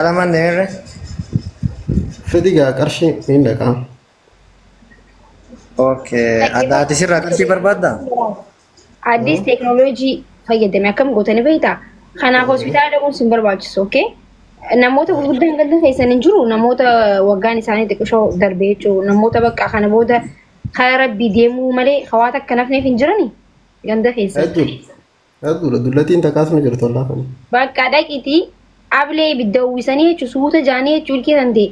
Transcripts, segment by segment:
Alaman demirre. Fediga qarshii hin dhaqaa. Okay. Ada ati sirraa qarshii barbaadda? Addis teekinooloojii fayyadame akkam gootanii beektaa? Kanaaf hospitaala dhaquun sin barbaachisu, okay? Namoota gurguddaan ganda keessan hin jiru, namoota waggaan isaanii xiqqoo darbee jechuudha. Namoota bakka kana booda karaa rabbii deemuu malee hawaasa akka nafneef hin jirani ganda keessan. Hedduudha dullatiin takkaasuma jirtu laafani. Bakka dhaqiitii ablee ibidda uwwisanii jechuun suuta jaanii jechuun ilkee tante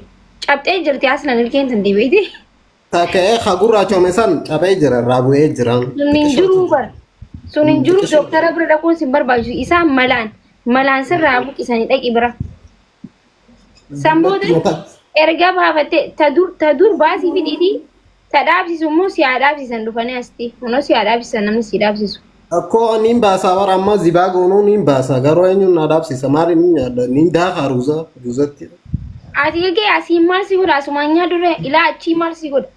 cabxee jirti aslan ilkeen tante beekti. Takkee hagurraachome san cabee jira irraa bu'ee jira. Sun jiru bar. Sun jiru dooktara bira dhaquun sin barbaachisu isaan malaan sirraa buqqisanii dhaqi bira. Samboota erga baafattee ta dur baasii fidhiitii ta dhaabsisu immoo si haa dhaabsisan dhufanii asti. Kunoo si haa dhaabsisan namni si dhaabsisu. Akkoo niin baasaa bara amma zibaa goonuu niin baasaa garuu eenyuun na dhaabsisa maali niin nyaadha niin daakaa ruuzatti. Ati ilkee asii maal si godha asumaan nyaadurre ilaa achii maal si godha.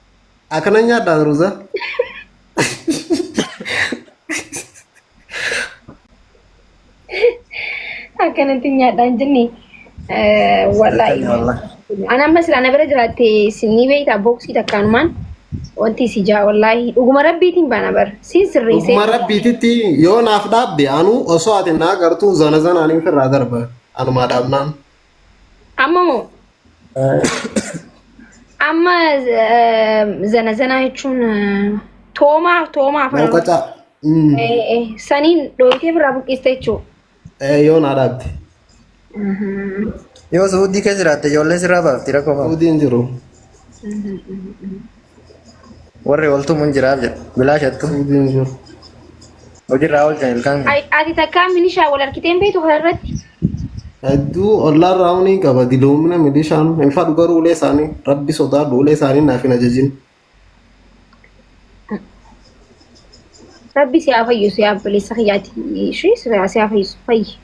Akkana nyaadha ruuza. Akkanatti nyaadhaan jennee. Wallahi. Ana amma sila na bira jiraatte sinii beektaa booksii takkaanumaan wanti si jaa wallahi dhuguma rabbiitiin baana bar siin sirreessee. Dhuguma rabbiititti yoo naaf dhaabde anu osoo ati naa gartuu zana zanaaniin firraa darba anumaa dhaabnaan. Amma moo amma zana zana jechuun toomaa Qocaa. saniin dhooyitee firraa buqqiste jechuudha. Yoo naa dhaabde. Yoo suudii keessa jiraatte ijoollee sirraa baafti rakkoo qaba. Suudiin jiru. Warri ooltuu mun jiraaf jedhu bilaashattu. Suudiin jiru. Hojiirraa oolchan ilkaan. Ati takkaa milishaa wal argiteen beektu kanarratti. Hedduu ollaan raawunii qaba diloomina milishaan hin fadhu garuu ulee isaanii rabbi sodaadhu ulee isaanii naaf hin ajajin. Rabbi si haa fayyisu yaa obboleessa kiyyaati. Ishii si haa fayyisu fayyi.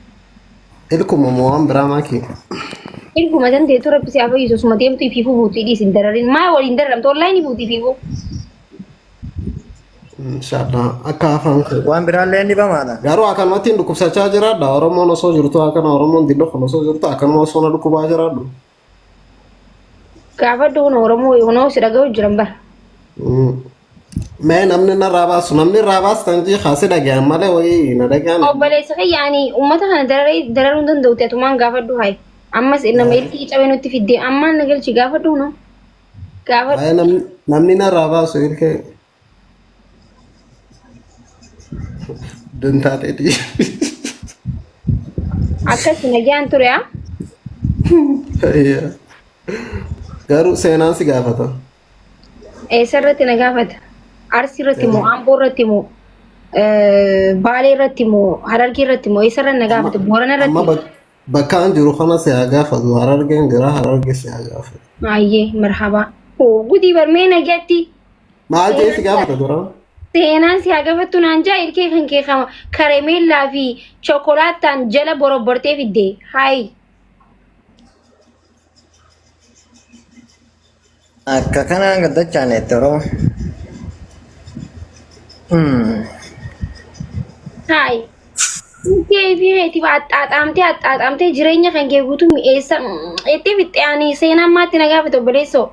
Ilkuma moo waan biraa maakii? Ilkuma dandeetu rabbi si haa fayyisu suma deemtu ifiifuu buutii dhiisin dararin maa waliin dararamtu onlaayinii buutii ifiifuu. Inshallah akka afaan kee. Waan biraallee ni bamaadha. Garuu akkanumatti hin dhukkubsachaa jiraadha. Oromoon osoo jirtu akkana Oromoon dilloo osoo jirtu akkanuma osoo na dhukkubaa jiraadhu. Gaafa duun Oromoo yoonoo si dhaga'u jiran bara. Mee namni narraa baasu namni irraa baastan jii haasi dhaga'an malee wayii na dhaga'an. Obboleessa kiyyaanii uummata kana dararuu hin danda'u atumaan gaafa duu hayi. Ammas nama ilkii cabee nutti fiddee ammaan na galchi gaafa duu no. Gaafa namni narraa baasu ilkee. Duntaateti. akkasi nagaan ture haa. Garuu seenaan si gaafata. Eessarratti na gaafata. Arsii irratti moo Amboo irratti moo Baalee irratti moo Harargee irratti moo eessarratti na gaafata Boorana irratti. Amma bakka an jiru kana si haa gaafatu Harargeen jira Harargee si haa gaafatu. Ayyee marhaba. Gudii barmee nagaatti. Maal jee si gaafata dura? Seenaan si haa gaafattu naan jaa ilkee kan kee karameellaa fi chokolaataan jala borobbortee fiddee. Hayi. Akka kanaan gaddachaan itti Oromoo. Hayi. Keefi axxaaxamtee jireenya kan kee guutuu mi'eessa itti fixxee ani seenaan maatti na gaafate obboleessoo.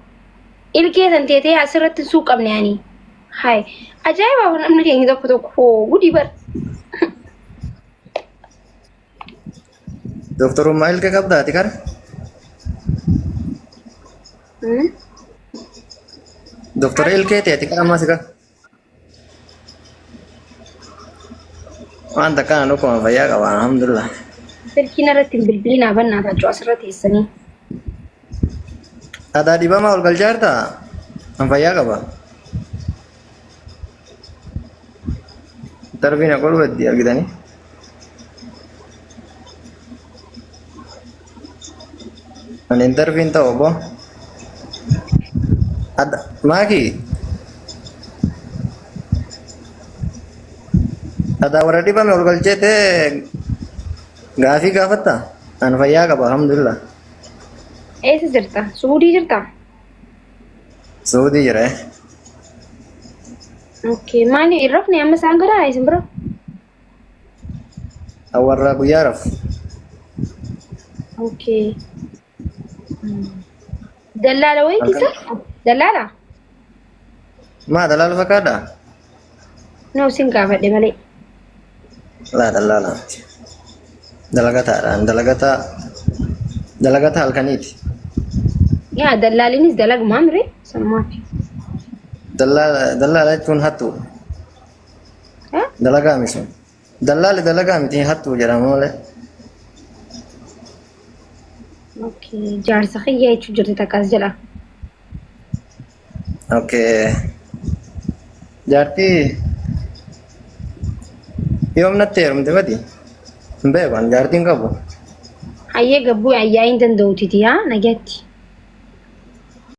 Ilkee san teetee asirratti suuqamne ani. Hayi. Ajaa'iba namni keenya tokko tokko gudii bar. Dooktorummaa ilka qabdaati kara. Doktora ilkeeti ati kara ammas kara. Wanta kana dhukkuma fayyaa qaba alhamdulillah. Silkiin irratti bilbilinaa bannaa taachuu asirratti eessanii. Aadaa dibamaa ol galchaarta kan fayyaa qaba. Darbiin akka dhufetti argitanii. Ani darbiin ta'u obbo. Maaki. Aadaa warra dibame ol galcheete gaafii gaafatta. An fayyaa qaba alhamdulillah. Eessa jirta? Suudii jirta? Suudii jira. Okay, maali irrafne amma isaan garaa isin bira? Warra guyyaa raf. Okay. Dallaala wayitisa? Dallaala? Maa dalaala fakkaadha? No, sin gaafadhe malee. Laa dalaala. Dalagataadhaan dalagata halkaniiti. Yaa dallaaliinis dalaguma mire sanumaafi. Dallaala jechuun hattuu. Dalagaa miti sun. Dallaalli dalagaa miti hattuu jedhama malee. Okay, jaarsa kiyya jechuu jirti takkas jedha. Okay. Jaartii yoom natti heerumte badi? Hin beekan jaartiin qabu. Hayyee gabbuu ayyaa hin danda'utiti haa nagatti.